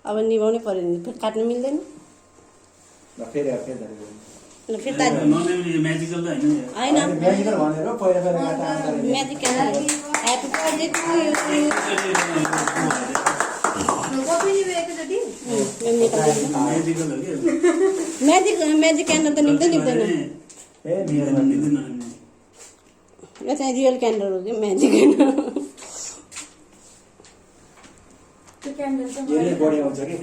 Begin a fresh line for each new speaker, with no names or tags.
अब निभाउनै पर्यो नि फेरि काट्नु मिल्दैन
फेरि
म्याजिकल त होइन magical happy birthday to you magic candle त निप्दैन यो चाहिँ रियल क्यान्डल हो कि म्याजिक होइन
बढी आउँछ कि